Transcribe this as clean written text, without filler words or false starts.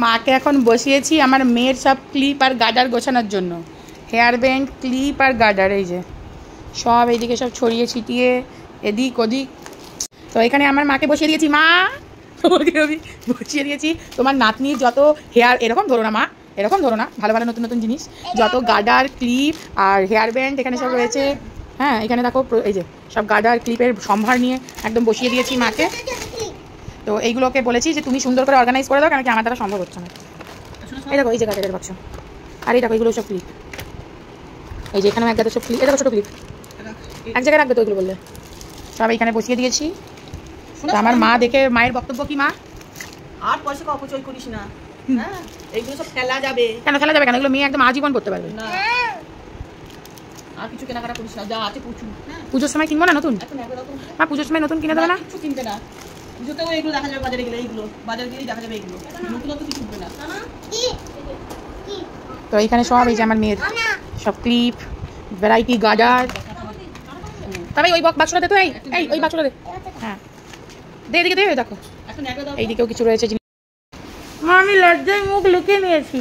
মাকে এখন বসিয়েছি আমার মেয়ের সব ক্লিপ আর গার্ডার গোছানোর জন্য। হেয়ার ব্যান্ড, ক্লিপ আর গার্ডার, এই যে সব এইদিকে সব ছড়িয়ে ছিটিয়ে এদিক ওদিক। তো এখানে আমার মাকে বসিয়ে দিয়েছি। মা তোমাকে আমি বসিয়ে দিয়েছি তোমার নাতনির যত হেয়ার, এরকম ধরো না মা, এরকম ধরো না, ভালো ভালো নতুন নতুন জিনিস, যত গার্ডার, ক্লিপ আর হেয়ার ব্যান্ড এখানে সব রয়েছে। হ্যাঁ, এখানে দেখো এই যে সব গার্ডার ক্লিপের সম্ভার নিয়ে একদম বসিয়ে দিয়েছি মাকে। তো এইগুলোকে বলেছি যে তুমি সুন্দর করে অর্গানাইজ করে দাও, কেন কি আমার দ্বারা সম্ভব হচ্ছে না। এই দেখো এই যে গার্ডারের বাক্স, আর এই দেখো এগুলো সব ক্লিপ, এই যে এখানেও এক গাদা সব ক্লিপ, এই দেখো ছোটো ক্লিপ এক জায়গায় রাখবে তো এগুলো বললে, সব এইখানে বসিয়ে দিয়েছি। তো আমার মা দেখে, মায়ের বক্তব্য কি মা? আর পয়সা অপচয় করিস না, হ্যাঁ এইগুলো সব ফেলা যাবে। কেন ফেলা যাবে কেন? এগুলো মেয়ে একদম আজীবন করতে পারবে না। আর কিছু কেনাকাটা করিস না, যা আছে প্রচুর। পুজোর সময় কিনবো না নতুন? মা পুজোর সময় নতুন কিনে দেবে না? কিছু কিনবে না, পুজোতেও এগুলো দেখা যাবে বাজারে গেলে, এইগুলো বাজারে গেলেই দেখা যাবে, এইগুলো নতুন নতুন কিছু কিনবে না। তো এইখানে সব এই যে আমার মেয়ের সব ক্লিপ, ভ্যারাইটি গার্ডার। তবে ওই বাক্সটা দে তো, এই ওই বাক্সটা দে, হ্যাঁ দে, এদিকে দে, দেখো এইদিকেও কিছু রয়েছে জিনিস। মা আমি লজ্জায় মুখ লুকিয়ে নিয়েছি।